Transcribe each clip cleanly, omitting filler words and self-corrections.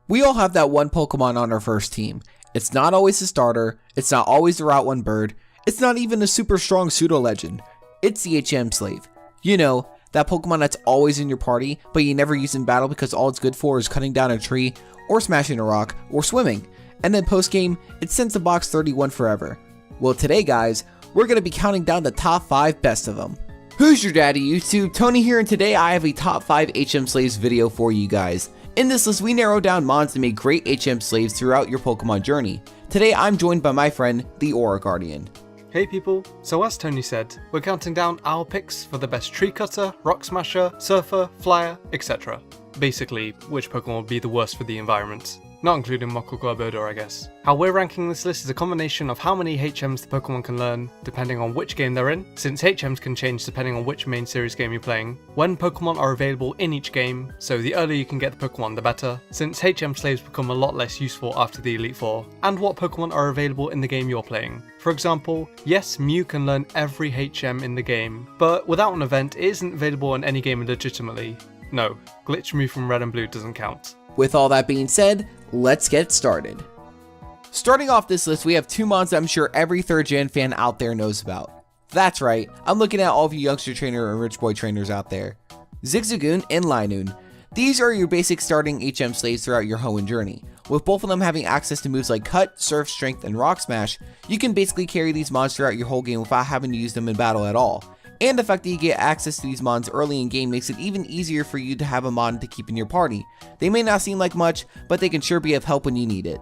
We all have that one Pokemon on our first team. It's not always a starter, it's not always the Route 1 bird, it's not even a super strong pseudo-legend. It's the HM Slave. You know, that Pokemon that's always in your party, but you never use in battle because all it's good for is cutting down a tree, or smashing a rock, or swimming. And then post-game, it sends to box 31 forever. Well, today guys, we're going to be counting down the top 5 best of them. Who's your daddy YouTube? Tony here, and today I have a top 5 HM Slaves video for you guys. In this list, we narrow down mons to make great HM Slaves throughout your Pokemon journey. Today I'm joined by my friend, TheAuraGuardian. Hey people, so as Tony said, we're counting down our picks for the best Tree Cutter, Rock Smasher, Surfer, Flyer, etc. Basically, which Pokemon would be the worst for the environment. Not including Mokoko-Abodor, I guess. How we're ranking this list is a combination of how many HMs the Pokemon can learn, depending on which game they're in, since HMs can change depending on which main series game you're playing, when Pokemon are available in each game, so the earlier you can get the Pokemon the better, since HM Slaves become a lot less useful after the Elite Four, and what Pokemon are available in the game you're playing. For example, yes, Mew can learn every HM in the game, but without an event it isn't available in any game legitimately. No, Glitch Mew from Red and Blue doesn't count. With all that being said, let's get started. Starting off this list, we have 2 mons that I'm sure every 3rd gen fan out there knows about. That's right, I'm looking at all of you youngster trainer and rich boy trainers out there. Zigzagoon and Linoon. These are your basic starting HM Slaves throughout your Hoenn journey. With both of them having access to moves like Cut, Surf, Strength, and Rock Smash, you can basically carry these mons throughout your whole game without having to use them in battle at all. And the fact that you get access to these mons early in game makes it even easier for you to have a mon to keep in your party. They may not seem like much, but they can sure be of help when you need it.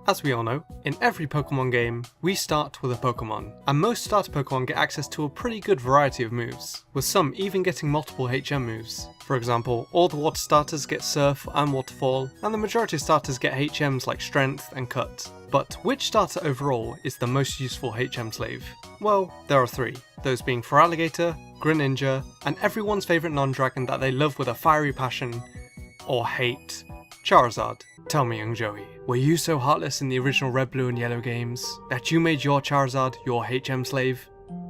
As we all know, in every Pokemon game, we start with a Pokemon, and most starter Pokemon get access to a pretty good variety of moves, with some even getting multiple HM moves. For example, all the water starters get Surf and Waterfall, and the majority of starters get HMs like Strength and Cut. But which starter overall is the most useful HM Slave? Well, there are 3, those being TheAuraGuardian, Greninja, and everyone's favourite non-dragon that they love with a fiery passion, or hate, Charizard. Tell me, young Joey, were you so heartless in the original Red, Blue and Yellow games that you made your Charizard your HM Slave?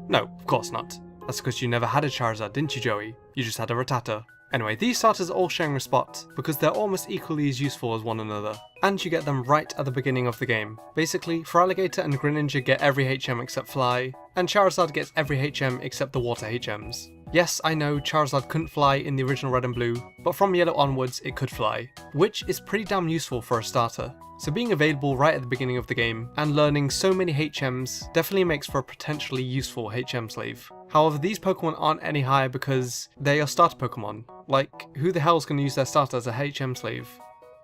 No, of course not. That's because you never had a Charizard, didn't you, Joey? You just had a Rattata. Anyway, these starters are all sharing a spot because they're almost equally as useful as one another, and you get them right at the beginning of the game. Basically, TheAuraGuardian and Greninja get every HM except Fly, and Charizard gets every HM except the Water HMs. Yes, I know Charizard couldn't fly in the original Red and Blue, but from Yellow onwards it could fly, which is pretty damn useful for a starter. So being available right at the beginning of the game, and learning so many HMs definitely makes for a potentially useful HM Slave. However, these Pokemon aren't any higher because they are starter Pokemon. Like, who the hell is going to use their starter as a HM Slave?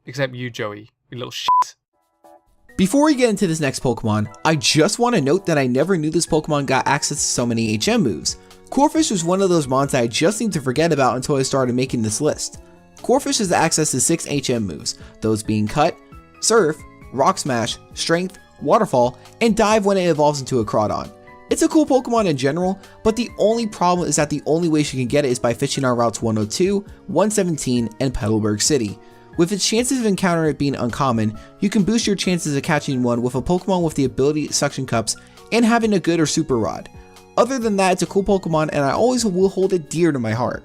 Except you, Joey, you little shit. Before we get into this next Pokemon, I just want to note that I never knew this Pokemon got access to so many HM moves. Corphish was one of those mons that I just seemed to forget about until I started making this list. Corphish has access to 6 HM moves, those being Cut, Surf, Rock Smash, Strength, Waterfall, and Dive when it evolves into a Crawdon. It's a cool Pokemon in general, but the only problem is that the only way she can get it is by fishing on routes 102, 117, and Petalburg City. With its chances of encountering it being uncommon, you can boost your chances of catching one with a Pokemon with the ability Suction Cups and having a good or super rod. Other than that, it's a cool Pokemon and I always will hold it dear to my heart.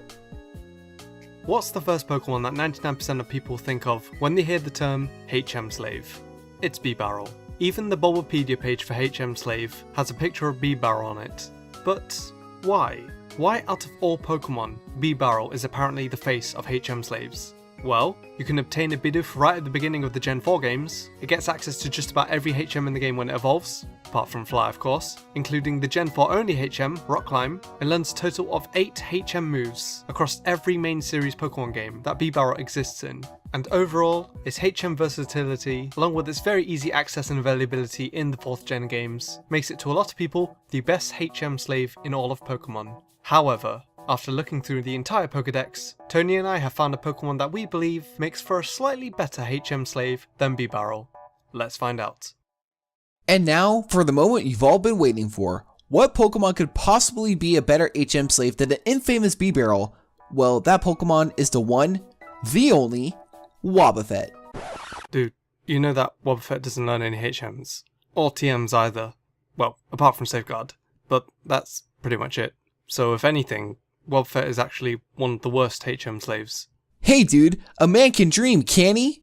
What's the first Pokemon that 99% of people think of when they hear the term HM Slave? It's Bibarel. Even the Bulbapedia page for HM Slave has a picture of Bibarel on it. But why? Why out of all Pokemon, Bibarel is apparently the face of HM Slaves? Well, you can obtain a Bidoof right at the beginning of the Gen 4 games, it gets access to just about every HM in the game when it evolves, apart from Fly of course, including the Gen 4 only HM, Rock Climb, and learns a total of 8 HM moves across every main series Pokemon game that Bibarel exists in. And overall, its HM versatility, along with its very easy access and availability in the 4th gen games, makes it to a lot of people the best HM Slave in all of Pokemon. However, after looking through the entire Pokedex, Tony and I have found a Pokemon that we believe makes for a slightly better HM Slave than Bibarel. Let's find out. And now, for the moment you've all been waiting for. What Pokemon could possibly be a better HM Slave than the infamous Bibarel? Well, that Pokemon is the one, the only, Wobbuffet. Dude, you know that Wobbuffet doesn't learn any HMs. Or TMs either. Well, apart from Safeguard. But that's pretty much it. So if anything, Wobbuffet is actually one of the worst HM Slaves. Hey dude, a man can dream, can't he?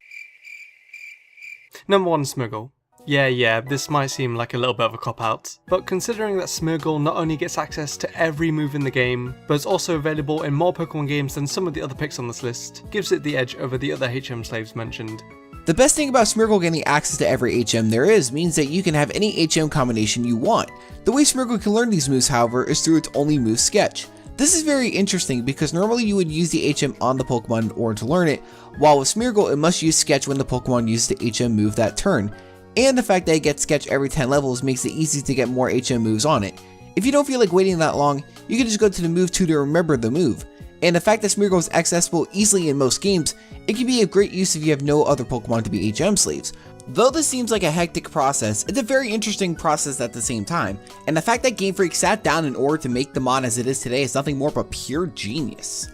Number 1, Smeargle. Yeah, this might seem like a little bit of a cop-out, but considering that Smeargle not only gets access to every move in the game, but is also available in more Pokemon games than some of the other picks on this list, gives it the edge over the other HM slaves mentioned. The best thing about Smeargle getting access to every HM there is means that you can have any HM combination you want. The way Smeargle can learn these moves, however, is through its only move sketch. This is very interesting because normally you would use the HM on the Pokemon in order to learn it, while with Smeargle it must use sketch when the Pokemon uses the HM move that turn. And the fact that it gets sketch every 10 levels makes it easy to get more HM moves on it. If you don't feel like waiting that long, you can just go to the move to remember the move. And the fact that Smeargle is accessible easily in most games, it can be of great use if you have no other Pokemon to be HM slaves. Though this seems like a hectic process, it's a very interesting process at the same time, and the fact that Game Freak sat down in order to make the mod as it is today is nothing more but pure genius.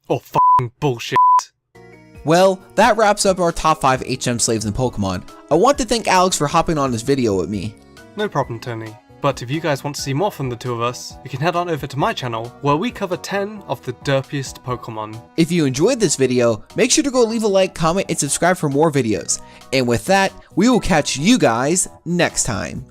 Oh, f***ing bullshit. Well, that wraps up our top 5 HM slaves in Pokemon. I want to thank Alex for hopping on this video with me. No problem, Tony. But if you guys want to see more from the two of us, you can head on over to my channel, where we cover 10 of the derpiest Pokemon. If you enjoyed this video, make sure to go leave a like, comment, and subscribe for more videos. And with that, we will catch you guys next time.